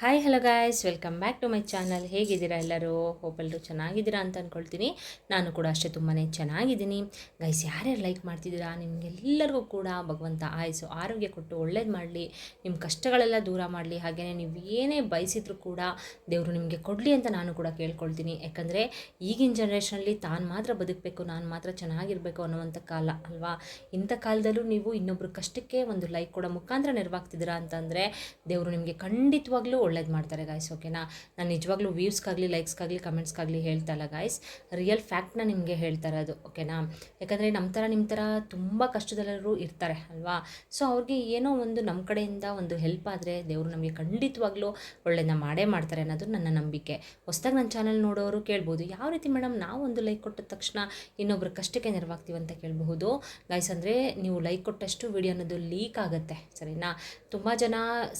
Hi hello guys, welcome back to my channel. ಹೇಗಿದ್ದೀರಾ ಎಲ್ಲರೂ? Hope ಎಲ್ಲರೂ ಚೆನ್ನಾಗಿದ್ದೀರಾ ಅಂತ ಅಂದ್ಕೊಳ್ತೀನಿ. ನಾನು ಕೂಡ ಅಷ್ಟೇ ತುಂಬಾ ಚೆನ್ನಾಗಿದ್ದೀನಿ. ಗೈಸ್, ಯಾರ್ಯಾರು ಲೈಕ್ ಮಾಡ್ತಿದ್ದೀರಾ ನಿಮಗೆಲ್ಲರಿಗೂ ಕೂಡ ಭಗವಂತ ಆಯಸ್ಸು ಆರೋಗ್ಯ ಕೊಟ್ಟು ಒಳ್ಳೇದು ಮಾಡಲಿ, ನಿಮ್ಮ ಕಷ್ಟಗಳೆಲ್ಲ ದೂರ ಮಾಡಲಿ. ಹಾಗೆಯೇ ನೀವು ಏನೇ ಬಯಸಿದ್ರು ಕೂಡ ದೇವರು ನಿಮಗೆ ಕೊಡಲಿ ಅಂತ ನಾನು ಕೂಡ ಕೇಳ್ಕೊಳ್ತೀನಿ. ಯಾಕಂದರೆ ಈಗಿನ ಜನ್ರೇಷನಲ್ಲಿ ತಾನು ಮಾತ್ರ ಬದುಕಬೇಕು, ನಾನು ಮಾತ್ರ ಚೆನ್ನಾಗಿರಬೇಕು ಅನ್ನುವಂಥ ಕಾಲ ಅಲ್ವಾ. ಇಂಥ ಕಾಲದಲ್ಲೂ ನೀವು ಇನ್ನೊಬ್ಬರು ಕಷ್ಟಕ್ಕೆ ಒಂದು ಲೈಕ್ ಕೊಡೋ ಮುಖಾಂತರ ನೆರವಾಗ್ತಿದ್ದೀರಾ ಅಂತಂದರೆ ದೇವರು ನಿಮಗೆ ಖಂಡಿತವಾಗ್ಲೂ ಒಳ್ಳೇದು ಮಾಡ್ತಾರೆ ಗಾಯ್ಸ್. ಓಕೆನಾ? ನಾನು ನಿಜವಾಗ್ಲೂ ವ್ಯೂಸ್ಗಾಗಲಿ ಲೈಕ್ಸ್ಗಾಗಲಿ ಕಮೆಂಟ್ಸ್ಗಾಗಲಿ ಹೇಳ್ತಾ ಇಲ್ಲ ಗಾಯ್ಸ್, ರಿಯಲ್ ಫ್ಯಾಕ್ಟ್ನ ನಿಮಗೆ ಹೇಳ್ತಾ ಇರೋದು. ಓಕೆನಾ? ಯಾಕಂದರೆ ನಮ್ಮ ಥರ ನಿಮ್ಮ ಥರ ತುಂಬ ಕಷ್ಟದಲ್ಲರೂ ಇರ್ತಾರೆ ಅಲ್ವಾ. ಸೊ ಅವ್ರಿಗೆ ಏನೋ ಒಂದು ನಮ್ಮ ಕಡೆಯಿಂದ ಒಂದು ಹೆಲ್ಪ್ ಆದರೆ ದೇವರು ನಮಗೆ ಖಂಡಿತವಾಗ್ಲೂ ಒಳ್ಳೇದನ್ನ ಮಾಡೇ ಮಾಡ್ತಾರೆ ಅನ್ನೋದು ನನ್ನ ನಂಬಿಕೆ. ಹೊಸ್ದಾಗಿ ನನ್ನ ಚಾನಲ್ ನೋಡೋರು ಕೇಳ್ಬೋದು, ಯಾವ ರೀತಿ ಮೇಡಮ್ ನಾವು ಒಂದು ಲೈಕ್ ಕೊಟ್ಟ ತಕ್ಷಣ ಇನ್ನೊಬ್ಬರು ಕಷ್ಟಕ್ಕೆ ನೆರವಾಗ್ತೀವಿ ಅಂತ ಕೇಳಬಹುದು ಗೈಸ್. ಅಂದರೆ ನೀವು ಲೈಕ್ ಕೊಟ್ಟಷ್ಟು ವಿಡಿಯೋ ಅನ್ನೋದು ಲೀಕ್ ಆಗುತ್ತೆ, ಸರಿನಾ? ತುಂಬ ಜನ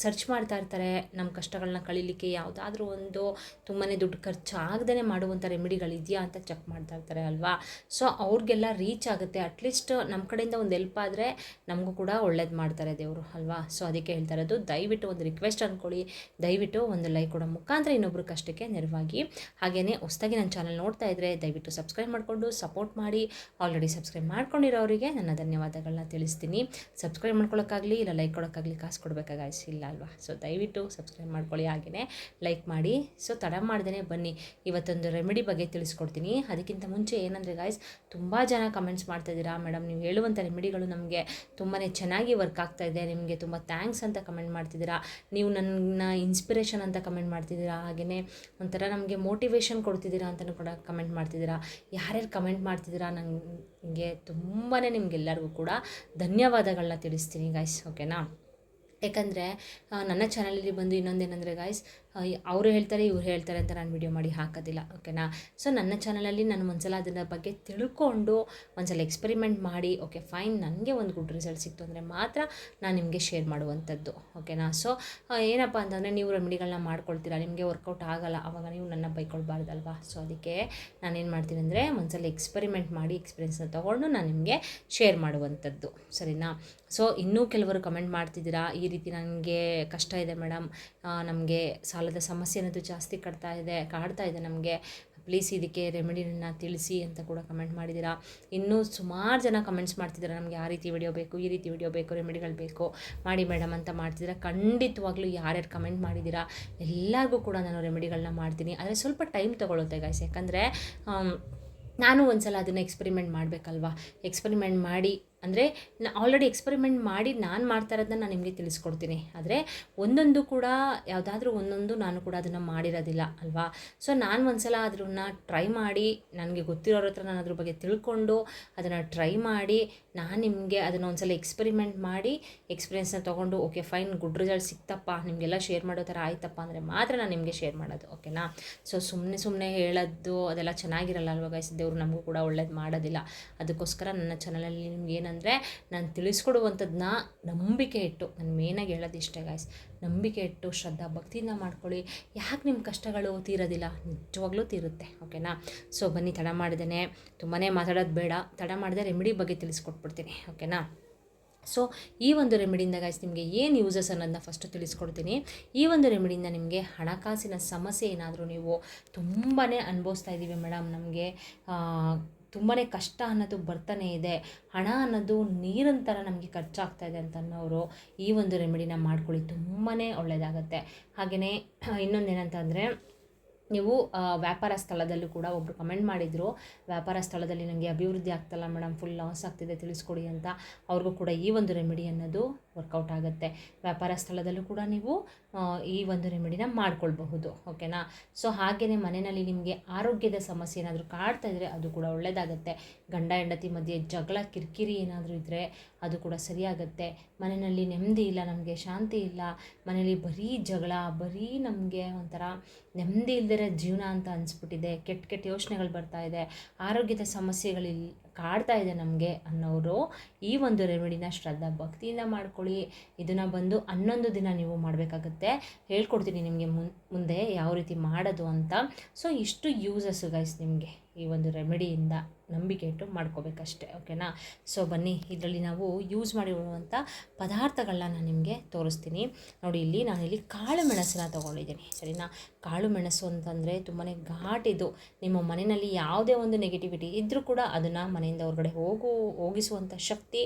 ಸರ್ಚ್ ಮಾಡ್ತಾ ಇರ್ತಾರೆ ನಮ್ಮ ಕಷ್ಟಗಳನ್ನ ಕಳೀಲಿಕ್ಕೆ ಯಾವುದಾದ್ರೂ ಒಂದು ತುಂಬಾ ದುಡ್ಡು ಖರ್ಚಾಗದೇ ಮಾಡುವಂಥ ರೆಮಿಡಿಗಳಿದೆಯಾ ಅಂತ ಚೆಕ್ ಮಾಡ್ತಾ ಇರ್ತಾರೆ ಅಲ್ವಾ. ಸೊ ಅವ್ರಿಗೆಲ್ಲ ರೀಚ್ ಆಗುತ್ತೆ. ಅಟ್ಲೀಸ್ಟ್ ನಮ್ಮ ಕಡೆಯಿಂದ ಒಂದು ಹೆಲ್ಪ್ ಆದರೆ ನಮಗೂ ಕೂಡ ಒಳ್ಳೇದು ಮಾಡ್ತಾರೆ ದೇವರು ಅಲ್ವಾ. ಸೊ ಅದಕ್ಕೆ ಹೇಳ್ತಾ ಇರೋದು, ದಯವಿಟ್ಟು ಒಂದು ರಿಕ್ವೆಸ್ಟ್ ಅಂದ್ಕೊಳ್ಳಿ, ದಯವಿಟ್ಟು ಒಂದು ಲೈಕ್ ಕೊಡೋ ಮುಖಾಂತರ ಇನ್ನೊಬ್ರು ಕಷ್ಟಕ್ಕೆ ನೆರವಾಗಿ. ಹಾಗೆಯೇ ಹೊಸದಾಗಿ ನನ್ನ ಚಾನಲ್ ನೋಡ್ತಾ ಇದ್ದರೆ ದಯವಿಟ್ಟು ಸಬ್ಸ್ಕ್ರೈಬ್ ಮಾಡಿಕೊಂಡು ಸಪೋರ್ಟ್ ಮಾಡಿ. ಆಲ್ರೆಡಿ ಸಬ್ಸ್ಕ್ರೈಬ್ ಮಾಡ್ಕೊಂಡಿರೋರಿಗೆ ನನ್ನ ಧನ್ಯವಾದಗಳನ್ನ ತಿಳಿಸ್ತೀನಿ. ಸಬ್ಸ್ಕ್ರೈಬ್ ಮಾಡ್ಕೊಳ್ಳೋಕ್ಕಾಗಲಿ ಇಲ್ಲ ಲೈಕ್ ಕೊಡೋಕ್ಕಾಗಲಿ ಕಾಸು ಕೊಡಬೇಕಾಗಾಯ್ಸಿ ಇಲ್ಲ ಅಲ್ವಾ. ಸೊ ದಯವಿಟ್ಟು ಸಬ್ಸ್ಕ್ರೈಬ್ ಮಾಡ್ಕೊಳ್ಳಿ, ಹಾಗೆಯೇ ಲೈಕ್ ಮಾಡಿ. ಸೊ ತಡ ಮಾಡ್ದೇ ಬನ್ನಿ, ಇವತ್ತೊಂದು ರೆಮಿಡಿ ಬಗ್ಗೆ ತಿಳಿಸ್ಕೊಡ್ತೀನಿ. ಅದಕ್ಕಿಂತ ಮುಂಚೆ ಏನಂದರೆ ಗಾಯ್ಸ್, ತುಂಬ ಜನ ಕಮೆಂಟ್ಸ್ ಮಾಡ್ತಾಯಿದ್ದೀರಾ, ಮೇಡಮ್ ನೀವು ಹೇಳುವಂಥ ರೆಮಿಡಿಗಳು ನಮಗೆ ತುಂಬಾ ಚೆನ್ನಾಗಿ ವರ್ಕ್ ಆಗ್ತಾಯಿದೆ, ನಿಮಗೆ ತುಂಬ ಥ್ಯಾಂಕ್ಸ್ ಅಂತ ಕಮೆಂಟ್ ಮಾಡ್ತಿದ್ದೀರಾ. ನೀವು ನನ್ನ ಇನ್ಸ್ಪಿರೇಷನ್ ಅಂತ ಕಮೆಂಟ್ ಮಾಡ್ತಿದ್ದೀರಾ, ಹಾಗೆಯೇ ಒಂಥರ ನಮಗೆ ಮೋಟಿವೇಶನ್ ಕೊಡ್ತಿದ್ದೀರಾ ಅಂತಲೂ ಕೂಡ ಕಮೆಂಟ್ ಮಾಡ್ತಿದ್ದೀರಾ. ಯಾರ್ಯಾರು ಕಮೆಂಟ್ ಮಾಡ್ತಿದ್ದೀರಾ ನನಗೆ ತುಂಬಾ ನಿಮಗೆಲ್ಲರಿಗೂ ಕೂಡ ಧನ್ಯವಾದಗಳನ್ನ ತಿಳಿಸ್ತೀನಿ ಗಾಯ್ಸ್. ಓಕೆನಾ? ಯಾಕಂದರೆ ನನ್ನ ಚಾನಲಲ್ಲಿ ಬಂದು ಇನ್ನೊಂದೇನೆಂದರೆ ಗಾಯ್ಸ್, ಅವರು ಹೇಳ್ತಾರೆ ಇವ್ರು ಹೇಳ್ತಾರೆ ಅಂತ ನಾನು ವಿಡಿಯೋ ಮಾಡಿ ಹಾಕೋದಿಲ್ಲ. ಓಕೆನಾ? ಸೊ ನನ್ನ ಚಾನಲಲ್ಲಿ ನಾನು ಒಂದ್ಸಲ ಅದನ್ನ ಬಗ್ಗೆ ತಿಳ್ಕೊಂಡು ಒಂದ್ಸಲ ಎಕ್ಸ್ಪೆರಿಮೆಂಟ್ ಮಾಡಿ ಓಕೆ ಫೈನ್ ನನಗೆ ಒಂದು ಗುಡ್ ರಿಸಲ್ಟ್ ಸಿಕ್ತು ಅಂದರೆ ಮಾತ್ರ ನಾನು ನಿಮಗೆ ಶೇರ್ ಮಾಡುವಂಥದ್ದು. ಓಕೆನಾ? ಸೊ ಏನಪ್ಪ ಅಂತಂದರೆ ನೀವು ರೆಮಿಡಿಗಳನ್ನ ಮಾಡ್ಕೊಳ್ತೀರಾ, ನಿಮಗೆ ವರ್ಕೌಟ್ ಆಗೋಲ್ಲ, ಆವಾಗ ನೀವು ನನ್ನ ಬೈಕೊಳ್ಬಾರ್ದಲ್ವಾ. ಸೊ ಅದಕ್ಕೆ ನಾನೇನು ಮಾಡ್ತೀನಿ ಅಂದರೆ ಒಂದ್ಸಲ ಎಕ್ಸ್ಪೆರಿಮೆಂಟ್ ಮಾಡಿ ಎಕ್ಸ್ಪೀರಿಯೆನ್ಸ್ನ ತೊಗೊಂಡು ನಾನು ನಿಮಗೆ ಶೇರ್ ಮಾಡುವಂಥದ್ದು, ಸರಿನಾ? ಸೊ ಇನ್ನೂ ಕೆಲವರು ಕಮೆಂಟ್ ಮಾಡ್ತಿದ್ದೀರಾ, ಈ ರೀತಿ ನನಗೆ ಕಷ್ಟ ಇದೆ ಮೇಡಮ್, ನಮಗೆ ಸಾಲದ ಸಮಸ್ಯೆ ಅನ್ನೋದು ಜಾಸ್ತಿ ಕಾಡ್ತಾ ಇದೆ ನಮಗೆ, ಪ್ಲೀಸ್ ಇದಕ್ಕೆ ರೆಮಿಡಿನ ತಿಳಿಸಿ ಅಂತ ಕೂಡ ಕಮೆಂಟ್ ಮಾಡಿದ್ದೀರಾ. ಇನ್ನೂ ಸುಮಾರು ಜನ ಕಮೆಂಟ್ಸ್ ಮಾಡ್ತಿದ್ದಾರೆ, ನಮಗೆ ಆ ರೀತಿ ವಿಡಿಯೋ ಬೇಕು, ಈ ರೀತಿ ವಿಡಿಯೋ ಬೇಕು, ರೆಮಿಡಿಗಳು ಬೇಕು ಮಾಡಿ ಮೇಡಮ್ ಅಂತ ಮಾಡ್ತಿದ್ದೀರಾ. ಖಂಡಿತವಾಗ್ಲೂ ಯಾರ್ಯಾರು ಕಮೆಂಟ್ ಮಾಡಿದ್ದೀರಾ ಎಲ್ಲರಿಗೂ ಕೂಡ ನಾನು ರೆಮಿಡಿಗಳನ್ನ ಮಾಡ್ತೀನಿ. ಆದರೆ ಸ್ವಲ್ಪ ಟೈಮ್ ತೊಗೊಳುತ್ತೆ ಗೈಸ್, ಯಾಕಂದರೆ ನಾನು ಒಂದು ಸಲ ಅದನ್ನು ಎಕ್ಸ್ಪೆರಿಮೆಂಟ್ ಮಾಡಬೇಕಲ್ವಾ. ಎಕ್ಸ್ಪೆರಿಮೆಂಟ್ ಮಾಡಿ ಅಂದರೆ ಆಲ್ರೆಡಿ ಎಕ್ಸ್ಪೆರಿಮೆಂಟ್ ಮಾಡಿ ನಾನು ಮಾಡ್ತಾ ಇರೋದನ್ನ ನಾನು ನಿಮಗೆ ತಿಳಿಸ್ಕೊಡ್ತೀನಿ. ಆದರೆ ಒಂದೊಂದು ಕೂಡ ಯಾವುದಾದ್ರೂ ಒಂದೊಂದು ನಾನು ಕೂಡ ಅದನ್ನು ಮಾಡಿರೋದಿಲ್ಲ ಅಲ್ವಾ. ಸೊ ನಾನು ಒಂದು ಸಲ ಅದನ್ನು ಟ್ರೈ ಮಾಡಿ ನನಗೆ ಗೊತ್ತಿರೋರ ಹತ್ರ ನಾನು ಅದ್ರ ಬಗ್ಗೆ ತಿಳ್ಕೊಂಡು ಅದನ್ನು ಟ್ರೈ ಮಾಡಿ ನಾನು ನಿಮಗೆ ಅದನ್ನು ಒಂದು ಸಲ ಎಕ್ಸ್ಪೆರಿಮೆಂಟ್ ಮಾಡಿ ಎಕ್ಸ್ಪೀರಿಯೆನ್ಸ್ನ ತೊಗೊಂಡು ಓಕೆ ಫೈನ್ ಗುಡ್ ರಿಸಲ್ಟ್ ಸಿಕ್ತಪ್ಪ, ನಿಮಗೆಲ್ಲ ಶೇರ್ ಮಾಡೋ ಥರ ಆಯ್ತಪ್ಪ ಅಂದರೆ ಮಾತ್ರ ನಾನು ನಿಮಗೆ ಶೇರ್ ಮಾಡೋದು. ಓಕೆನಾ? ಸೊ ಸುಮ್ಮನೆ ಹೇಳೋದು ಅದೆಲ್ಲ ಚೆನ್ನಾಗಿರಲ್ಲ ಅಲ್ವಾ ಗೈಸ್. ದೇವರು ನಮಗೂ ಕೂಡ ಒಳ್ಳೇದು ಮಾಡೋದಿಲ್ಲ. ಅದಕ್ಕೋಸ್ಕರ ನನ್ನ ಚಾನಲಲ್ಲಿ ನಿಮ್ಗೆ ಏನಂದರೆ ನಾನು ತಿಳಿಸ್ಕೊಡುವಂಥದ್ದನ್ನ ನಂಬಿಕೆ ಇಟ್ಟು, ನಾನು ಮೇನಾಗಿ ಹೇಳೋದು ಇಷ್ಟೇ ಗಾಯ್ಸ್, ನಂಬಿಕೆ ಇಟ್ಟು ಶ್ರದ್ಧಾ ಭಕ್ತಿಯಿಂದ ಮಾಡ್ಕೊಳ್ಳಿ. ಯಾಕೆ ನಿಮ್ಮ ಕಷ್ಟಗಳು ತೀರೋದಿಲ್ಲ? ನಿಜವಾಗ್ಲೂ ತೀರುತ್ತೆ. ಓಕೆನಾ? ಸೊ ಬನ್ನಿ, ತಡ ಮಾಡ್ದೇ, ತುಂಬಾ ಮಾತಾಡೋದು ಬೇಡ, ತಡ ಮಾಡದೆ ರೆಮಿಡಿ ಬಗ್ಗೆ ತಿಳಿಸ್ಕೊಟ್ಬಿಡ್ತೀನಿ. ಓಕೆನಾ? ಸೊ ಈ ಒಂದು ರೆಮಿಡಿಯಿಂದ ಗೈಸ್ ನಿಮಗೆ ಏನು ಯೂಸಸ್ ಅನ್ನೋದನ್ನ ಫಸ್ಟು ತಿಳಿಸ್ಕೊಡ್ತೀನಿ. ಈ ಒಂದು ರೆಮಿಡಿಯಿಂದ ನಿಮಗೆ ಹಣಕಾಸಿನ ಸಮಸ್ಯೆ ಏನಾದರೂ ನೀವು ತುಂಬಾ ಅನುಭವಿಸ್ತಾ ಇದ್ದೀವಿ ಮೇಡಮ್, ನಮಗೆ ತುಂಬಾ ಕಷ್ಟ ಅನ್ನೋದು ಬರ್ತಾನೆ ಇದೆ, ಹಣ ಅನ್ನೋದು ನೀರಿನ ಥರ ನಮಗೆ ಖರ್ಚಾಗ್ತಾಯಿದೆ ಅಂತ ಅನ್ನೋರು ಈ ಒಂದು ರೆಮಿಡಿನ ಮಾಡ್ಕೊಳ್ಳಿ, ತುಂಬಾ ಒಳ್ಳೆಯದಾಗತ್ತೆ. ಹಾಗೆಯೇ ಇನ್ನೊಂದೇನಂತಂದರೆ, ನೀವು ವ್ಯಾಪಾರ ಸ್ಥಳದಲ್ಲೂ ಕೂಡ ಒಬ್ಬರು ಕಮೆಂಟ್ ಮಾಡಿದರು, ವ್ಯಾಪಾರ ಸ್ಥಳದಲ್ಲಿ ನನಗೆ ಅಭಿವೃದ್ಧಿ ಆಗ್ತಲ್ಲ ಮೇಡಮ್, ಫುಲ್ ಲಾಸ್ ಆಗ್ತಿದೆ ತಿಳಿಸ್ಕೊಡಿ ಅಂತ. ಅವ್ರಿಗೂ ಕೂಡ ಈ ಒಂದು ರೆಮಿಡಿ ಅನ್ನೋದು ವರ್ಕೌಟ್ ಆಗುತ್ತೆ. ವ್ಯಾಪಾರ ಸ್ಥಳದಲ್ಲೂ ಕೂಡ ನೀವು ಈ ಒಂದು ರೆಮಿಡಿನ ಮಾಡ್ಕೊಳ್ಬಹುದು. ಓಕೆನಾ? ಸೊ ಹಾಗೆಯೇ ಮನೆಯಲ್ಲಿ ನಿಮಗೆ ಆರೋಗ್ಯದ ಸಮಸ್ಯೆ ಏನಾದರೂ ಕಾಡ್ತಾ ಇದ್ದರೆ ಅದು ಕೂಡ ಒಳ್ಳೆಯದಾಗುತ್ತೆ. ಗಂಡ ಹೆಂಡತಿ ಮಧ್ಯೆ ಜಗಳ ಕಿರಿಕಿರಿ ಏನಾದರೂ ಇದ್ದರೆ ಅದು ಕೂಡ ಸರಿಯಾಗುತ್ತೆ. ಮನೆಯಲ್ಲಿ ನೆಮ್ಮದಿ ಇಲ್ಲ, ನಮಗೆ ಶಾಂತಿ ಇಲ್ಲ, ಮನೇಲಿ ಬರೀ ಜಗಳ, ಬರೀ ನಮಗೆ ಒಂಥರ ನೆಮ್ಮದಿ ಇಲ್ಲದಿರೋ ಜೀವನ ಅಂತ ಅನಿಸ್ಬಿಟ್ಟಿದೆ, ಕೆಟ್ಟ ಯೋಚನೆಗಳು ಬರ್ತಾ ಇದೆ, ಆರೋಗ್ಯದ ಸಮಸ್ಯೆಗಳಿಲ್ಲ ಕಾಡ್ತಾ ಇದೆ ನಮಗೆ ಅನ್ನೋರು ಈ ಒಂದು ರೆಮಿಡಿನ ಶ್ರದ್ಧಾ ಭಕ್ತಿಯಿಂದ ಮಾಡ್ಕೊಳ್ಳಿ. ಇದನ್ನು ಬಂದು 11 ದಿನ ನೀವು ಮಾಡಬೇಕಾಗುತ್ತೆ. ಹೇಳ್ಕೊಡ್ತೀನಿ ನಿಮಗೆ ಮುಂದೆ ಯಾವ ರೀತಿ ಮಾಡೋದು ಅಂತ. ಸೊ ಇಷ್ಟು ಯೂಸಸ್ಸು ಗೈಸ್ ನಿಮಗೆ ಈ ಒಂದು ರೆಮಿಡಿಯಿಂದ ನಂಬಿಕೆ ಇಟ್ಟು ಮಾಡ್ಕೋಬೇಕಷ್ಟೆ, ಓಕೆನಾ. ಸೊ ಬನ್ನಿ, ಇದರಲ್ಲಿ ನಾವು ಯೂಸ್ ಮಾಡಿರುವಂಥ ಪದಾರ್ಥಗಳನ್ನ ನಾನು ನಿಮಗೆ ತೋರಿಸ್ತೀನಿ. ನೋಡಿ, ನಾನಿಲ್ಲಿ ಕಾಳು ಮೆಣಸನ್ನ ತೊಗೊಂಡಿದ್ದೀನಿ, ಸರಿನಾ. ಕಾಳು ಮೆಣಸು ಅಂತಂದರೆ ತುಂಬಾ ಘಾಟಿದು. ನಿಮ್ಮ ಮನೆಯಲ್ಲಿ ಯಾವುದೇ ಒಂದು ನೆಗೆಟಿವಿಟಿ ಇದ್ದರೂ ಕೂಡ ಅದನ್ನು ಮನೆಯಿಂದ ಹೊರಗಡೆ ಹೋಗಿಸುವಂಥ ಶಕ್ತಿ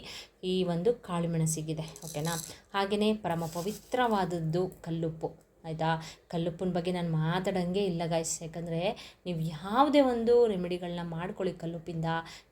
ಈ ಒಂದು ಕಾಳು ಮೆಣಸಿಗಿದೆ, ಓಕೆನಾ. ಹಾಗೆಯೇ ಪರಮ ಪವಿತ್ರವಾದದ್ದು ಕಲ್ಲುಪ್ಪು, ಆಯಿತಾ. ಕಲ್ಲುಪ್ಪಿನ ಬಗ್ಗೆ ನಾನು ಮಾತಾಡೋಂಗೆ ಇಲ್ಲ ಗಾಯ್ಸ್, ಯಾಕಂದರೆ ನೀವು ಯಾವುದೇ ಒಂದು ರೆಮಿಡಿಗಳನ್ನ ಮಾಡ್ಕೊಳ್ಳಿ ಕಲ್ಲುಪ್ಪಿಂದ,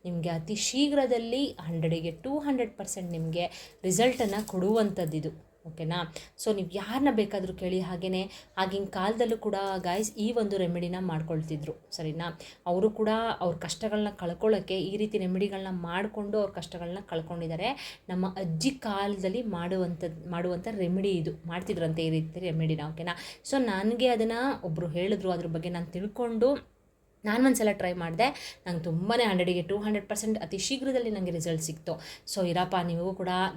ನಿಮಗೆ ಅತಿ ಶೀಘ್ರದಲ್ಲಿ 100ಗೆ 200% ನಿಮಗೆ ರಿಸಲ್ಟನ್ನು ಕೊಡುವಂಥದ್ದಿದು, ಓಕೆನಾ. ಸೊ ನೀವು ಯಾರನ್ನ ಬೇಕಾದರೂ ಕೇಳಿ. ಹಾಗೆಯೇ ಆಗಿನ ಕಾಲದಲ್ಲೂ ಕೂಡ ಗಾಯ್ಸ್ ಈ ಒಂದು ರೆಮಿಡಿನ ಮಾಡ್ಕೊಳ್ತಿದ್ರು, ಸರಿನಾ. ಅವರು ಕೂಡ ಅವ್ರ ಕಷ್ಟಗಳನ್ನ ಕಳ್ಕೊಳ್ಳೋಕ್ಕೆ ಈ ರೀತಿ ರೆಮಿಡಿಗಳನ್ನ ಮಾಡಿಕೊಂಡು ಅವ್ರ ಕಷ್ಟಗಳನ್ನ ಕಳ್ಕೊಂಡಿದ್ದಾರೆ. ನಮ್ಮ ಅಜ್ಜಿ ಕಾಲದಲ್ಲಿ ಮಾಡುವಂಥ ರೆಮಿಡಿ ಇದು, ಮಾಡ್ತಿದ್ರಂತೆ ಈ ರೀತಿ ರೆಮಿಡಿನ, ಓಕೆನಾ. ಸೊ ನನಗೆ ಅದನ್ನು ಒಬ್ಬರು ಹೇಳಿದ್ರು, ಅದ್ರ ಬಗ್ಗೆ ನಾನು ತಿಳ್ಕೊಂಡು ನಾನು ಒಂದು ಸಲ ಟ್ರೈ ಮಾಡಿದೆ. ನಂಗೆ ತುಂಬಾ 100ಗೆ 200% ಅತಿ ಶೀಘ್ರದಲ್ಲಿ ನನಗೆ ರಿಸಲ್ಟ್ ಸಿಕ್ತು. ಸೊ ಇರಪ್ಪ,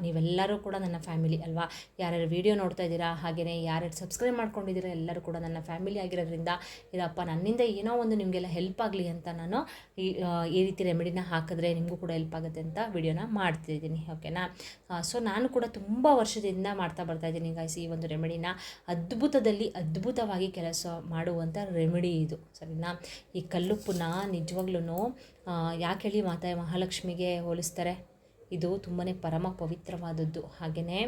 ನೀವೆಲ್ಲರೂ ಕೂಡ ನನ್ನ ಫ್ಯಾಮಿಲಿ ಅಲ್ವಾ. ಯಾರ್ಯಾರು ವೀಡಿಯೋ ನೋಡ್ತಾ ಇದ್ದೀರಾ, ಹಾಗೆಯೇ ಯಾರ್ಯಾರು ಸಬ್ಸ್ಕ್ರೈಬ್ ಮಾಡ್ಕೊಂಡಿದ್ದೀರಾ, ಎಲ್ಲರೂ ಕೂಡ ನನ್ನ ಫ್ಯಾಮಿಲಿ ಆಗಿರೋದ್ರಿಂದ ಇರಪ್ಪ, ನನ್ನಿಂದ ಏನೋ ಒಂದು ನಿಮಗೆಲ್ಲ ಹೆಲ್ಪ್ ಆಗಲಿ ಅಂತ ನಾನು ಈ ರೀತಿ ರೆಮಿಡಿನ ಹಾಕಿದ್ರೆ ನಿಮಗೂ ಕೂಡ ಹೆಲ್ಪ್ ಆಗುತ್ತೆ ಅಂತ ವಿಡಿಯೋನ ಮಾಡ್ತಿದ್ದೀನಿ, ಓಕೆನಾ. ಸೊ ನಾನು ಕೂಡ ತುಂಬ ವರ್ಷದಿಂದ ಮಾಡ್ತಾ ಬರ್ತಾಯಿದ್ದೀನಿ ಗಾಯ್ಸ್ ಈ ಒಂದು ರೆಮಿಡಿನ. ಅದ್ಭುತವಾಗಿ ಕೆಲಸ ಮಾಡುವಂಥ ರೆಮಿಡಿ ಇದು, ಸರಿನಾ. ಈ ಕಲ್ಲುಪ್ಪನ್ನ ನಿಜವಾಗ್ಲೂ ಯಾಕೆ ಹೇಳಿ ಮಾತಾ ಮಹಾಲಕ್ಷ್ಮಿಗೆ ಹೋಲಿಸ್ತಾರೆ. ಇದು ತುಂಬಾ ಪರಮ ಪವಿತ್ರವಾದದ್ದು. ಹಾಗೆಯೇ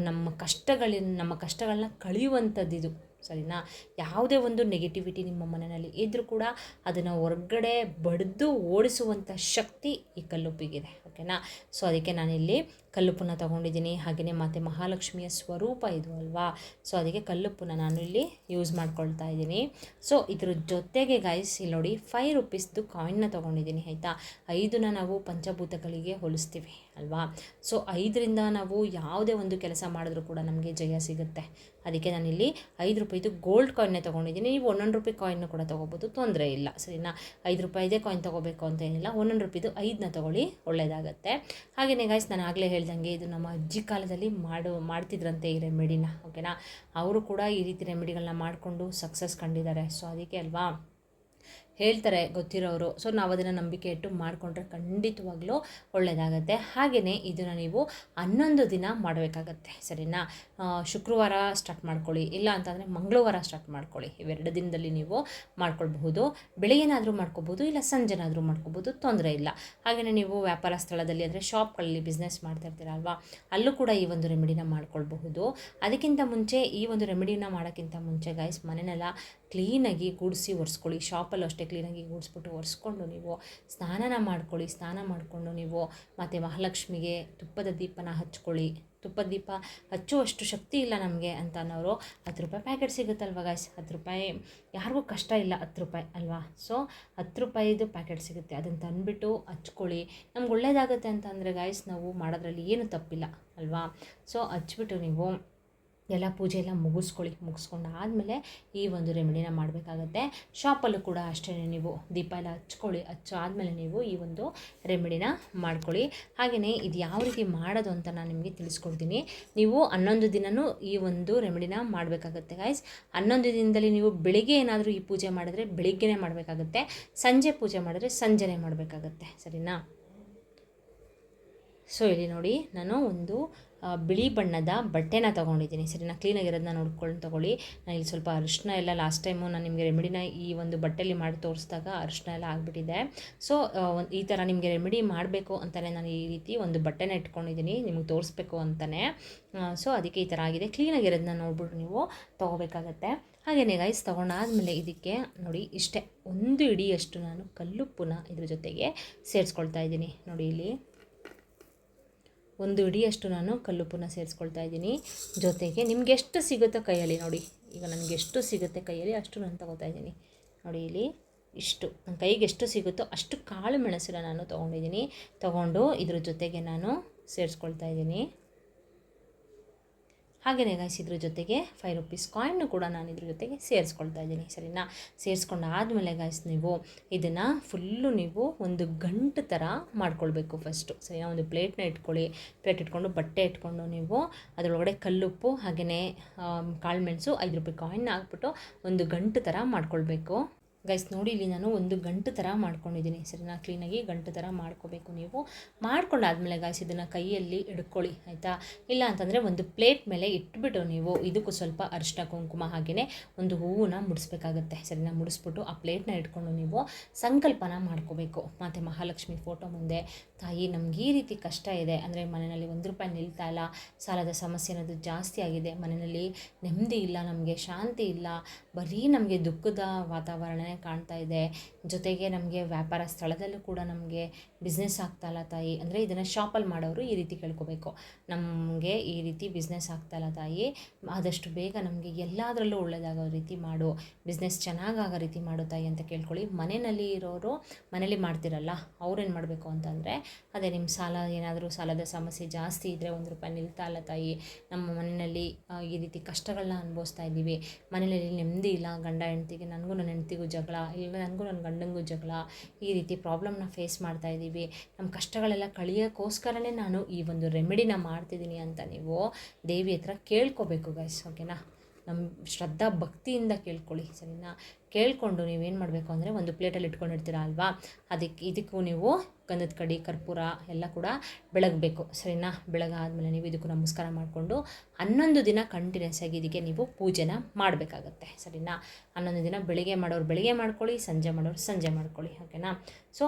ನಮ್ಮ ಕಷ್ಟಗಳನ್ನ ಕಳೆಯುವಂಥದ್ದಿದು, ಸರಿನಾ. ಯಾವುದೇ ಒಂದು ನೆಗೆಟಿವಿಟಿ ನಿಮ್ಮ ಮನೆಯಲ್ಲಿ ಇದ್ದರೂ ಕೂಡ ಅದನ್ನು ಹೊರಗಡೆ ಬಡಿದು ಓಡಿಸುವಂಥ ಶಕ್ತಿ ಈ ಕಲ್ಲುಪ್ಪಿಗಿದೆ, ಓಕೆನಾ. ಸೊ ಅದಕ್ಕೆ ನಾನಿಲ್ಲಿ ಕಲ್ಲುಪ್ಪನ್ನ ತೊಗೊಂಡಿದ್ದೀನಿ. ಹಾಗೆಯೇ ಮಾತೆ ಮಹಾಲಕ್ಷ್ಮಿಯ ಸ್ವರೂಪ ಇದು ಅಲ್ವಾ. ಸೊ ಅದಕ್ಕೆ ಕಲ್ಲುಪ್ಪನ್ನ ನಾನು ಇಲ್ಲಿ ಯೂಸ್ ಮಾಡ್ಕೊಳ್ತಾ ಇದ್ದೀನಿ. ಸೊ ಇದ್ರ ಜೊತೆಗೆ ಗಾಯ್ಸ್ ಇಲ್ಲಿ ನೋಡಿ 5 ರೂಪೀಸ್ದು ಕಾಯಿನ್ನ ತೊಗೊಂಡಿದ್ದೀನಿ, ಆಯಿತಾ. 5ನ ನಾವು ಪಂಚಭೂತಗಳಿಗೆ ಹೋಲಿಸ್ತೀವಿ ಅಲ್ವಾ. ಸೊ 5ರಿಂದ ನಾವು ಯಾವುದೇ ಒಂದು ಕೆಲಸ ಮಾಡಿದ್ರೂ ಕೂಡ ನಮಗೆ ಜಯ ಸಿಗುತ್ತೆ. ಅದಕ್ಕೆ ನಾನಿಲ್ಲಿ 5 ರೂಪಾಯಿದು ಗೋಲ್ಡ್ ಕಾಯಿನ್ನೇ ತೊಗೊಂಡಿದ್ದೀನಿ. ನೀವು 1 ರೂಪಾಯಿ ಕಾಯಿನ್ನು ಕೂಡ ತೊಗೋಬೋದು, ತೊಂದರೆ ಇಲ್ಲ, ಸರಿನಾ. 5 ರೂಪಾಯಿದೇ ಕಾಯಿನ್ ತೊಗೋಬೇಕು ಅಂತ ಏನಿಲ್ಲ, 1 ರೂಪಾಯಿದು 5ನ ತೊಗೊಳ್ಳಿ, ಒಳ್ಳೆಯದಾಗತ್ತೆ. ಹಾಗೆಯೇ ಗಾಯ್ಸ್ ನಾನು ಆಗಲೇ ಹೇಳ್ದಂಗೆ ಇದು ನಮ್ಮ ಅಜ್ಜಿ ಕಾಲದಲ್ಲಿ ಮಾಡ್ತಿದ್ರಂತೆ ಈ ರೆಮಿಡಿನ, ಓಕೆನಾ. ಅವರು ಕೂಡ ಈ ರೀತಿ ರೆಮಿಡಿಗಳನ್ನ ಮಾಡಿಕೊಂಡು ಸಕ್ಸಸ್ ಕಂಡಿದ್ದಾರೆ. ಸೊ ಅದಕ್ಕೆ ಅಲ್ವಾ ಹೇಳ್ತಾರೆ ಗೊತ್ತಿರೋರು. ಸೊ ನಾವು ಅದನ್ನು ನಂಬಿಕೆ ಇಟ್ಟು ಮಾಡಿಕೊಂಡ್ರೆ ಖಂಡಿತವಾಗ್ಲೂ ಒಳ್ಳೆಯದಾಗತ್ತೆ. ಹಾಗೆಯೇ ಇದನ್ನು ನೀವು 11 ದಿನ ಮಾಡಬೇಕಾಗತ್ತೆ, ಸರಿನಾ. ಶುಕ್ರವಾರ ಸ್ಟಾರ್ಟ್ ಮಾಡ್ಕೊಳ್ಳಿ, ಇಲ್ಲ ಅಂತಂದರೆ ಮಂಗಳವಾರ ಸ್ಟಾರ್ಟ್ ಮಾಡ್ಕೊಳ್ಳಿ. ಇವೆರಡು ದಿನದಲ್ಲಿ ನೀವು ಮಾಡ್ಕೊಳ್ಬಹುದು. ಬೆಳಗ್ಗೆನಾದರೂ ಮಾಡ್ಕೋಬೋದು, ಇಲ್ಲ ಸಂಜೆನಾದರೂ ಮಾಡ್ಕೋಬೋದು, ತೊಂದರೆ ಇಲ್ಲ. ಹಾಗೆಯೇ ನೀವು ವ್ಯಾಪಾರ ಸ್ಥಳದಲ್ಲಿ ಅಂದರೆ ಶಾಪ್ಗಳಲ್ಲಿ ಬಿಸ್ನೆಸ್ ಮಾಡ್ತಾ ಇರ್ತೀರಲ್ವಾ, ಅಲ್ಲೂ ಕೂಡ ಈ ಒಂದು ರೆಮಿಡಿನ ಮಾಡ್ಕೊಳ್ಬಹುದು. ಅದಕ್ಕಿಂತ ಮುಂಚೆ ಈ ಒಂದು ರೆಮಿಡಿನ ಮಾಡೋಕ್ಕಿಂತ ಮುಂಚೆ ಗಾಯ್ಸ್ ಮನೆಯೆಲ್ಲ ಕ್ಲೀನಾಗಿ ಗುಡಿಸಿ ಒರೆಸ್ಕೊಳ್ಳಿ. ಶಾಪಲ್ಲೂ ಅಷ್ಟೇ ಕ್ಲೀನಾಗಿ ಗುಡಿಸ್ಬಿಟ್ಟು ಒರೆಸ್ಕೊಂಡು ನೀವು ಸ್ನಾನ ಮಾಡಿಕೊಂಡು ನೀವು ಮತ್ತು ಮಹಾಲಕ್ಷ್ಮಿಗೆ ತುಪ್ಪದ ದೀಪನ ಹಚ್ಕೊಳ್ಳಿ. ತುಪ್ಪದ ದೀಪ ಹಚ್ಚುವಷ್ಟು ಶಕ್ತಿ ಇಲ್ಲ ನಮಗೆ ಅಂತ ಅನ್ನೋರು 10 ರೂಪಾಯಿ ಪ್ಯಾಕೆಟ್ ಸಿಗುತ್ತಲ್ವ ಗಾಯ್ಸ್, 10 ರೂಪಾಯಿ ಯಾರಿಗೂ ಕಷ್ಟ ಇಲ್ಲ, 10 ರೂಪಾಯಿ ಅಲ್ವಾ. ಸೊ 10 ರೂಪಾಯಿದು ಪ್ಯಾಕೆಟ್ ಸಿಗುತ್ತೆ, ಅದನ್ನು ತಂದುಬಿಟ್ಟು ಹಚ್ಕೊಳ್ಳಿ. ನಮ್ಗೆ ಒಳ್ಳೆಯದಾಗುತ್ತೆ ಅಂತ ಅಂದರೆ ಗಾಯ್ಸ್ ನಾವು ಮಾಡೋದ್ರಲ್ಲಿ ಏನು ತಪ್ಪಿಲ್ಲ ಅಲ್ವಾ. ಸೊ ಹಚ್ಬಿಟ್ಟು ನೀವು ಎಲ್ಲ ಪೂಜೆ ಎಲ್ಲ ಮುಗಿಸ್ಕೊಂಡು ಆದಮೇಲೆ ಈ ಒಂದು ರೆಮಿಡಿನ ಮಾಡಬೇಕಾಗತ್ತೆ. ಶಾಪಲ್ಲೂ ಕೂಡ ಅಷ್ಟೇ ನೀವು ದೀಪ ಎಲ್ಲ ಹಚ್ಚಾದಮೇಲೆ ನೀವು ಈ ಒಂದು ರೆಮಿಡಿನ ಮಾಡ್ಕೊಳ್ಳಿ. ಹಾಗೆಯೇ ಇದು ಯಾವ ರೀತಿ ಮಾಡೋದು ಅಂತ ನಾನು ನಿಮಗೆ ತಿಳಿಸ್ಕೊಡ್ತೀನಿ. ನೀವು 11 ದಿನವೂ ಈ ಒಂದು ರೆಮಿಡಿನ ಮಾಡಬೇಕಾಗತ್ತೆ ಗಾಯ್ಸ್. 11 ದಿನದಲ್ಲಿ ನೀವು ಬೆಳಿಗ್ಗೆ ಏನಾದರೂ ಈ ಪೂಜೆ ಮಾಡಿದ್ರೆ ಬೆಳಿಗ್ಗೆನೇ ಮಾಡಬೇಕಾಗತ್ತೆ, ಸಂಜೆ ಪೂಜೆ ಮಾಡಿದ್ರೆ ಸಂಜೆನೇ ಮಾಡಬೇಕಾಗತ್ತೆ, ಸರಿನಾ. ಸೊ ಇಲ್ಲಿ ನೋಡಿ ನಾನು ಒಂದು ಬಿಳಿ ಬಣ್ಣದ ಬಟ್ಟೆನ ತೊಗೊಂಡಿದ್ದೀನಿ, ಸರಿನಾ. ಕ್ಲೀನಾಗಿರೋದನ್ನ ನೋಡ್ಕೊಂಡು ತೊಗೊಳ್ಳಿ. ನಾನು ಇಲ್ಲಿ ಸ್ವಲ್ಪ ಅರಿಶಿನ ಎಲ್ಲ ಲಾಸ್ಟ್ ಟೈಮು ನಾನು ನಿಮಗೆ ರೆಮಿಡಿನ ಈ ಒಂದು ಬಟ್ಟೆಯಲ್ಲಿ ಮಾಡಿ ತೋರಿಸಿದಾಗ ಅರಿಶಿನ ಎಲ್ಲ ಆಗಿಬಿಟ್ಟಿದೆ. ಸೊ ಈ ಥರ ನಿಮಗೆ ರೆಮಿಡಿ ಮಾಡಬೇಕು ಅಂತಲೇ ನಾನು ಈ ರೀತಿ ಒಂದು ಬಟ್ಟೆನ ಇಟ್ಕೊಂಡಿದ್ದೀನಿ, ನಿಮಗೆ ತೋರಿಸ್ಬೇಕು ಅಂತಲೇ. ಸೊ ಅದಕ್ಕೆ ಈ ಥರ ಆಗಿದೆ. ಕ್ಲೀನಾಗಿರೋದನ್ನ ನೋಡ್ಬಿಟ್ಟು ನೀವು ತೊಗೋಬೇಕಾಗತ್ತೆ. ಹಾಗೆಯೇ ಗೈಸ್ ತೊಗೊಂಡಾದ್ಮೇಲೆ ಇದಕ್ಕೆ ನೋಡಿ ಇಷ್ಟೇ 1 ಹಿಡಿಯಷ್ಟು ನಾನು ಕಲ್ಲುಪ್ಪನ್ನ ಇದ್ರ ಜೊತೆಗೆ ಸೇರಿಸ್ಕೊಳ್ತಾ ಇದ್ದೀನಿ. ನೋಡಿ ಇಲ್ಲಿ 1 ಹಿಡಿಯಷ್ಟು ನಾನು ಕಲ್ಲುಪ್ಪನ್ನ ಸೇರಿಸ್ಕೊಳ್ತಾ ಇದ್ದೀನಿ. ಜೊತೆಗೆ ನಿಮ್ಗೆ ಎಷ್ಟು ಸಿಗುತ್ತೋ ಕೈಯಲ್ಲಿ ನೋಡಿ, ಈಗ ನನಗೆ ಎಷ್ಟು ಸಿಗುತ್ತೆ ಕೈಯಲ್ಲಿ ಅಷ್ಟು ನಾನು ತೊಗೋತಾ ಇದ್ದೀನಿ. ನೋಡಿ ಇಲ್ಲಿ ಇಷ್ಟು ನನ್ನ ಕೈಗೆ ಎಷ್ಟು ಸಿಗುತ್ತೋ ಅಷ್ಟು ಕಾಳು ಮೆಣಸನ್ನ ನಾನು ತೊಗೊಂಡು ಇದ್ರ ಜೊತೆಗೆ ನಾನು ಸೇರಿಸ್ಕೊಳ್ತಾ ಇದ್ದೀನಿ. ಹಾಗೆಯೇ ಗಾಯ್ಸ್ ಇದ್ರ ಜೊತೆಗೆ 5 ರೂಪೀಸ್ ಕಾಯಿನ್ನು ಕೂಡ ನಾನು ಇದ್ರ ಜೊತೆಗೆ ಸೇರಿಸ್ಕೊಳ್ತಾ ಇದ್ದೀನಿ, ಸರಿನಾ. ಸೇರಿಸ್ಕೊಂಡಾದ್ಮೇಲೆ ಗಾಯ್ಸ್ ನೀವು ಇದನ್ನು ಫುಲ್ಲು ನೀವು 1 ಗಂಟೆ ಥರ ಮಾಡ್ಕೊಳ್ಬೇಕು ಫಸ್ಟು, ಸರಿನಾ. ಒಂದು ಪ್ಲೇಟ್ನ ಇಟ್ಕೊಳ್ಳಿ. ಪ್ಲೇಟ್ ಇಟ್ಕೊಂಡು ಬಟ್ಟೆ ಇಟ್ಕೊಂಡು ನೀವು ಅದರೊಳಗಡೆ ಕಲ್ಲುಪ್ಪು ಹಾಗೆಯೇ ಕಾಳು ಮೆಣಸು 5 ರೂಪಾಯಿ ಕಾಯಿನ್ನ ಹಾಕ್ಬಿಟ್ಟು 1 ಗಂಟೆ ಥರ ಮಾಡ್ಕೊಳ್ಬೇಕು. ಗೈಸ್ ನೋಡಿ ಇಲ್ಲಿ ನಾನು ಒಂದು ಗಂಟು ಥರ ಮಾಡ್ಕೊಂಡಿದ್ದೀನಿ ಸರಿನಾ. ಕ್ಲೀನಾಗಿ ಗಂಟು ಥರ ಮಾಡ್ಕೋಬೇಕು. ನೀವು ಮಾಡ್ಕೊಂಡಾದ್ಮೇಲೆ ಗೈಸ್ ಇದನ್ನು ಕೈಯಲ್ಲಿ ಹಿಡ್ಕೊಳ್ಳಿ ಆಯಿತಾ. ಇಲ್ಲ ಅಂತಂದರೆ ಒಂದು ಪ್ಲೇಟ್ ಮೇಲೆ ಇಟ್ಬಿಟ್ಟು ನೀವು ಇದಕ್ಕೂ ಸ್ವಲ್ಪ ಅರಿಶಿನ ಕುಂಕುಮ ಹಾಗೆಯೇ ಒಂದು ಹೂವನ್ನ ಮುಡಿಸ್ಬೇಕಾಗುತ್ತೆ ಸರಿನಾ. ಮುಡಿಸ್ಬಿಟ್ಟು ಆ ಪ್ಲೇಟ್ನ ಇಟ್ಕೊಂಡು ನೀವು ಸಂಕಲ್ಪನ ಮಾಡ್ಕೋಬೇಕು. ಮತ್ತು ಮಹಾಲಕ್ಷ್ಮಿ ಫೋಟೋ ಮುಂದೆ, ತಾಯಿ ನಮ್ಗೆ ಈ ರೀತಿ ಕಷ್ಟ ಇದೆ ಅಂದರೆ ಮನೆಯಲ್ಲಿ ₹1 ನಿಲ್ತಾ ಇಲ್ಲ, ಸಾಲದ ಸಮಸ್ಯೆ ಅನ್ನೋದು ಜಾಸ್ತಿ ಆಗಿದೆ, ಮನೆಯಲ್ಲಿ ನೆಮ್ಮದಿ ಇಲ್ಲ, ನಮಗೆ ಶಾಂತಿ ಇಲ್ಲ, ಬರೀ ನಮಗೆ ದುಃಖದ ವಾತಾವರಣನೇ ಕಾಣ್ತಾ ಇದೆ, ಜೊತೆಗೆ ನಮಗೆ ವ್ಯಾಪಾರ ಸ್ಥಳದಲ್ಲೂ ಕೂಡ ನಮಗೆ ಬಿಸ್ನೆಸ್ ಆಗ್ತಾಯಿಲ್ಲ ತಾಯಿ. ಅಂದರೆ ಇದನ್ನು ಶಾಪಲ್ಲಿ ಮಾಡೋರು ಈ ರೀತಿ ಕೇಳ್ಕೋಬೇಕು, ನಮಗೆ ಈ ರೀತಿ ಬಿಸ್ನೆಸ್ ಆಗ್ತಾಯಿಲ್ಲ ತಾಯಿ, ಆದಷ್ಟು ಬೇಗ ನಮಗೆ ಎಲ್ಲದರಲ್ಲೂ ಒಳ್ಳೆಯದಾಗೋ ರೀತಿ ಮಾಡು, ಬಿಸ್ನೆಸ್ ಚೆನ್ನಾಗಾಗೋ ರೀತಿ ಮಾಡು ತಾಯಿ ಅಂತ ಕೇಳ್ಕೊಳ್ಳಿ. ಮನೆಯಲ್ಲಿ ಇರೋರು ಮನೇಲಿ ಮಾಡ್ತಿರಲ್ಲ ಅವ್ರೇನು ಮಾಡಬೇಕು ಅಂತಂದರೆ, ಅದೇ ನಿಮ್ಮ ಏನಾದರೂ ಸಾಲದ ಸಮಸ್ಯೆ ಜಾಸ್ತಿ ಇದ್ದರೆ ₹1 ನಿಲ್ತಾ ಇಲ್ಲ ತಾಯಿ, ನಮ್ಮ ಮನೆಯಲ್ಲಿ ಈ ರೀತಿ ಕಷ್ಟಗಳನ್ನ ಅನುಭವಿಸ್ತಾ ಇದ್ದೀವಿ, ಮನೆಯಲ್ಲಿ ನೆಮ್ಮದಿ ಇಲ್ಲ, ಗಂಡ ಹೆಂಡ್ತಿಗೆ, ನನಗೂ ನನ್ನ ಹೆಂಡ್ತಿಗೂ ಜಗಳ, ಇಲ್ಲ ನನಗೂ ನನ್ನ ಗಂಡನಿಗೂ ಜಗಳ, ಈ ರೀತಿ ಪ್ರಾಬ್ಲಮ್ನ ಫೇಸ್ ಮಾಡ್ತಾ ಇದ್ದೀವಿ, ನಮ್ಮ ಕಷ್ಟಗಳೆಲ್ಲ ಕಳಿಯೋಕ್ಕೋಸ್ಕರನೇ ನಾನು ಈ ಒಂದು ರೆಮಿಡಿನ ಮಾಡ್ತಿದ್ದೀನಿ ಅಂತ ನೀವು ದೇವಿ ಹತ್ರ ಕೇಳ್ಕೋಬೇಕು ಗೈಸ್. ಓಕೆನಾ. ನಮ್ಮ ಶ್ರದ್ಧಾ ಭಕ್ತಿಯಿಂದ ಕೇಳ್ಕೊಳ್ಳಿ ಸರಿನಾ. ಕೇಳಿಕೊಂಡು ನೀವೇನು ಮಾಡಬೇಕು ಅಂದರೆ, ಒಂದು ಪ್ಲೇಟಲ್ಲಿ ಇಟ್ಕೊಂಡಿರ್ತೀರ ಅಲ್ವಾ, ಇದಕ್ಕೂ ನೀವು ಗಂಧದ ಕಡ್ಡಿ, ಕರ್ಪೂರ ಎಲ್ಲ ಕೂಡ ಬೆಳಗಬೇಕು ಸರಿನಾ. ಬೆಳಗಾದ್ಮೇಲೆ ನೀವು ಇದಕ್ಕೂ ನಮಸ್ಕಾರ ಮಾಡಿಕೊಂಡು 11 ದಿನ ಕಂಟಿನ್ಯೂಸ್ ಆಗಿ ಇದಕ್ಕೆ ನೀವು ಪೂಜೆನ ಮಾಡಬೇಕಾಗತ್ತೆ ಸರಿನಾ. 11 ದಿನ ಬೆಳಿಗ್ಗೆ ಮಾಡೋರು ಬೆಳಿಗ್ಗೆ ಮಾಡ್ಕೊಳ್ಳಿ, ಸಂಜೆ ಮಾಡೋರು ಸಂಜೆ ಮಾಡ್ಕೊಳ್ಳಿ. ಓಕೆನಾ. ಸೊ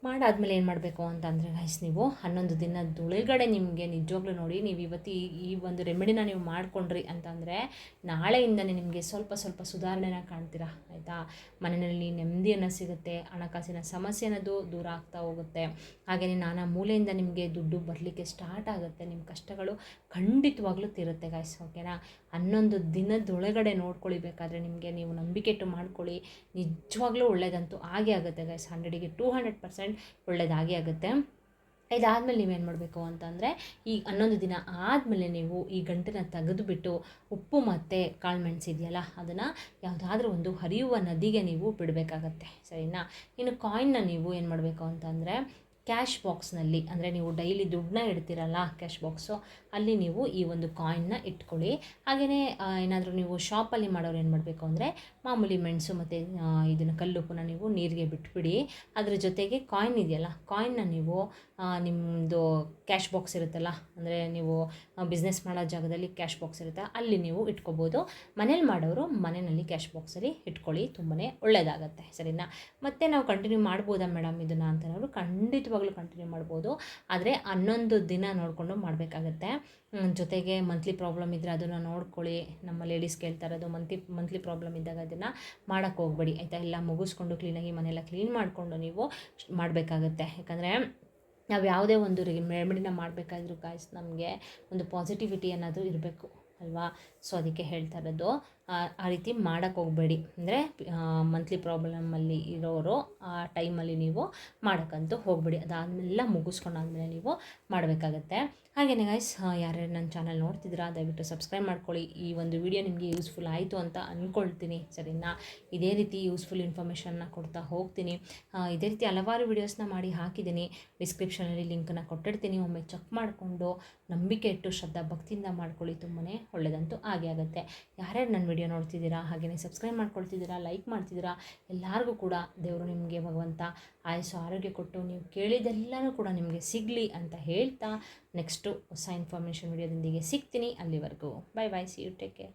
ಮಾಡಾದ್ಮೇಲೆ ಏನು ಮಾಡಬೇಕು ಅಂತಂದರೆ ಗೈಸ್, ನೀವು 11 ದಿನದೊಳಗಡೆ ನಿಮಗೆ ನಿಜವಾಗ್ಲೂ ನೋಡಿ, ನೀವು ಇವತ್ತು ಈ ಒಂದು ರೆಮಿಡಿನ ನೀವು ಮಾಡಿಕೊಂಡ್ರಿ ಅಂತಂದರೆ ನಾಳೆಯಿಂದನೇ ನಿಮಗೆ ಸ್ವಲ್ಪ ಸ್ವಲ್ಪ ಸುಧಾರಣೆನ ಕಾಣ್ತೀರಾ ಆಯಿತಾ. ಮನೆಯಲ್ಲಿ ನೆಮ್ಮದಿಯನ್ನು ಸಿಗುತ್ತೆ, ಹಣಕಾಸಿನ ಸಮಸ್ಯೆ ಅನ್ನೋದು ದೂರ ಆಗ್ತಾ ಹೋಗುತ್ತೆ, ಹಾಗೆಯೇ ನಾನಾ ಮೂಲೆಯಿಂದ ನಿಮಗೆ ದುಡ್ಡು ಬರಲಿಕ್ಕೆ ಸ್ಟಾರ್ಟ್ ಆಗುತ್ತೆ, ನಿಮ್ಮ ಕಷ್ಟಗಳು ಖಂಡಿತವಾಗ್ಲೂ ತೀರುತ್ತೆ ಗೈಸ್. ಓಕೆನಾ. 11 ದಿನದೊಳಗಡೆ ನೋಡ್ಕೊಳ್ಬೇಕಾದ್ರೆ ನಿಮಗೆ ನೀವು ನಂಬಿಕೆ ಇಟ್ಟು ಮಾಡ್ಕೊಳ್ಳಿ, ನಿಜವಾಗ್ಲೂ ಒಳ್ಳೇದಂತೂ ಆಗೇ ಆಗುತ್ತೆ ಗೈಸ್. 100ಗೆ 200% ಒಳ್ಳೆಯದಾಗೇ ಆಗುತ್ತೆ. ಇದಾದಮೇಲೆ ನೀವೇನು ಮಾಡಬೇಕು ಅಂತಂದರೆ, ಈ 11 ದಿನ ಆದಮೇಲೆ ನೀವು ಈ ಗಂಟನ್ನ ತೆಗೆದುಬಿಟ್ಟು ಉಪ್ಪು ಮತ್ತು ಕಾಳುಮೆಣಸು ಇದೆಯಲ್ಲ, ಅದನ್ನು ಯಾವುದಾದ್ರೂ ಒಂದು ಹರಿಯುವ ನದಿಗೆ ನೀವು ಬಿಡಬೇಕಾಗತ್ತೆ ಸರಿನಾ. ಇನ್ನು ಕಾಯಿನ್ನ ನೀವು ಏನು ಮಾಡಬೇಕು ಅಂತಂದರೆ, ಕ್ಯಾಶ್ ಬಾಕ್ಸ್ನಲ್ಲಿ, ಅಂದರೆ ನೀವು ಡೈಲಿ ದುಡ್ಡನ್ನ ಇಡ್ತೀರಲ್ಲ ಕ್ಯಾಶ್ ಬಾಕ್ಸು, ಅಲ್ಲಿ ನೀವು ಈ ಒಂದು ಕಾಯಿನ್ನ ಇಟ್ಕೊಳ್ಳಿ. ಹಾಗೆಯೇ ಏನಾದರೂ ನೀವು ಶಾಪಲ್ಲಿ ಮಾಡೋರು ಏನು ಮಾಡಬೇಕು ಅಂದರೆ, ಮಾಮೂಲಿ ಮೆಣಸು ಮತ್ತು ಇದನ್ನು ಕಲ್ಲುಪ್ಪನ್ನ ನೀವು ನೀರಿಗೆ ಬಿಟ್ಬಿಡಿ. ಅದ್ರ ಜೊತೆಗೆ ಕಾಯಿನ್ ಇದೆಯಲ್ಲ, ಕಾಯಿನ್ನ ನೀವು ನಿಮ್ಮದು ಕ್ಯಾಶ್ ಬಾಕ್ಸ್ ಇರುತ್ತಲ್ಲ, ಅಂದರೆ ನೀವು ಬಿಸ್ನೆಸ್ ಮಾಡೋ ಜಾಗದಲ್ಲಿ ಕ್ಯಾಶ್ ಬಾಕ್ಸ್ ಇರುತ್ತೆ, ಅಲ್ಲಿ ನೀವು ಇಟ್ಕೋಬೋದು. ಮನೇಲಿ ಮಾಡೋರು ಮನೆಯಲ್ಲಿ ಕ್ಯಾಶ್ ಬಾಕ್ಸಲ್ಲಿ ಇಟ್ಕೊಳ್ಳಿ, ತುಂಬಾ ಒಳ್ಳೆಯದಾಗತ್ತೆ ಸರಿನಾ. ಮತ್ತು ನಾವು ಕಂಟಿನ್ಯೂ ಮಾಡ್ಬೋದಾ ಮೇಡಮ್ ಇದನ್ನು ಅಂತನವರು ಖಂಡಿತವಾಗ್ಲೂ ಕಂಟಿನ್ಯೂ ಮಾಡ್ಬೋದು, ಆದರೆ 11 ದಿನ ನೋಡಿಕೊಂಡು ಮಾಡಬೇಕಾಗತ್ತೆ. ಜೊತೆಗೆ ಮಂತ್ಲಿ ಪ್ರಾಬ್ಲಮ್ ಇದ್ದರೆ ಅದನ್ನು ನೋಡ್ಕೊಳ್ಳಿ. ನಮ್ಮ ಲೇಡೀಸ್ ಕೇಳ್ತಾ ಇರೋದು ಮಂತ್ಲಿ ಪ್ರಾಬ್ಲಮ್ ಇದ್ದಾಗ ಅದನ್ನು ಮಾಡೋಕ್ಕೆ ಹೋಗಬೇಡಿ ಆಯಿತಾ. ಎಲ್ಲ ಮುಗಿಸ್ಕೊಂಡು ಕ್ಲೀನಾಗಿ ಮನೆಯೆಲ್ಲ ಕ್ಲೀನ್ ಮಾಡಿಕೊಂಡು ನೀವು ಮಾಡಬೇಕಾಗತ್ತೆ. ಯಾಕಂದರೆ ನಾವು ಯಾವುದೇ ಒಂದು ರೆಮಿಡಿನ ಮಾಡಬೇಕಾದ್ರೂ ಗಾಯ್ಸ್, ನಮಗೆ ಒಂದು ಪಾಸಿಟಿವಿಟಿ ಅನ್ನೋದು ಇರಬೇಕು ಅಲ್ವಾ. ಸೊ ಅದಕ್ಕೆ ಹೇಳ್ತಾ ಇರೋದು, ಆ ರೀತಿ ಮಾಡೋಕ್ಕೆ ಹೋಗಬೇಡಿ. ಅಂದರೆ ಮಂತ್ಲಿ ಪ್ರಾಬ್ಲಮಲ್ಲಿ ಇರೋರು ಆ ಟೈಮಲ್ಲಿ ನೀವು ಮಾಡೋಕ್ಕಂತೂ ಹೋಗಬೇಡಿ. ಅದಾದಮೇಲೆ ಮುಗಿಸ್ಕೊಂಡಾದ್ಮೇಲೆ ನೀವು ಮಾಡಬೇಕಾಗತ್ತೆ. ಹಾಗೆಯೇ ಗೈಸ್, ಯಾರ್ಯಾರು ನನ್ನ ಚಾನಲ್ ನೋಡ್ತಿದ್ದೀರಾ ದಯವಿಟ್ಟು ಸಬ್ಸ್ಕ್ರೈಬ್ ಮಾಡ್ಕೊಳ್ಳಿ. ಈ ಒಂದು ವಿಡಿಯೋ ನಿಮಗೆ ಯೂಸ್ಫುಲ್ ಆಯಿತು ಅಂತ ಅಂದ್ಕೊಳ್ತೀನಿ ಸರಿನಾ. ಇದೇ ರೀತಿ ಯೂಸ್ಫುಲ್ ಇನ್ಫಾರ್ಮೇಷನ್ನ ಕೊಡ್ತಾ ಹೋಗ್ತೀನಿ. ಇದೇ ರೀತಿ ಹಲವಾರು ವೀಡಿಯೋಸ್ನ ಮಾಡಿ ಹಾಕಿದ್ದೀನಿ, ಡಿಸ್ಕ್ರಿಪ್ಷನಲ್ಲಿ ಲಿಂಕನ್ನು ಕೊಟ್ಟಿರ್ತೀನಿ, ಒಮ್ಮೆ ಚೆಕ್ ಮಾಡಿಕೊಂಡು ನಂಬಿಕೆ ಇಟ್ಟು ಶ್ರದ್ಧಾ ಭಕ್ತಿಯಿಂದ ಮಾಡ್ಕೊಳ್ಳಿ, ತುಂಬಾ ಒಳ್ಳೆಯದಂತೂ ಆಗೇ ಆಗುತ್ತೆ. ಯಾರ್ಯಾರು ನನ್ನ ವಿಡಿಯೋ ನೋಡ್ತಿದ್ದೀರಾ, ಹಾಗೆಯೇ ಸಬ್ಸ್ಕ್ರೈಬ್ ಮಾಡ್ಕೊಳ್ತಿದ್ದೀರಾ, ಲೈಕ್ ಮಾಡ್ತಿದ್ದೀರಾ, ಎಲ್ಲರಿಗೂ ಕೂಡ ದೇವರು ನಿಮಗೆ ಭಗವಂತ ಆಯುಸ್ಸು ಆರೋಗ್ಯ ಕೊಟ್ಟು ನೀವು ಕೇಳಿದೆಲ್ಲನೂ ಕೂಡ ನಿಮಗೆ ಸಿಗಲಿ ಅಂತ ಹೇಳ್ತಾ, ನೆಕ್ಸ್ಟು ಹೊಸ ಇನ್ಫಾರ್ಮೇಷನ್ ವಿಡಿಯೋದೊಂದಿಗೆ ಸಿಗ್ತೀನಿ. ಅಲ್ಲಿವರೆಗೂ bye bye, see you, take care.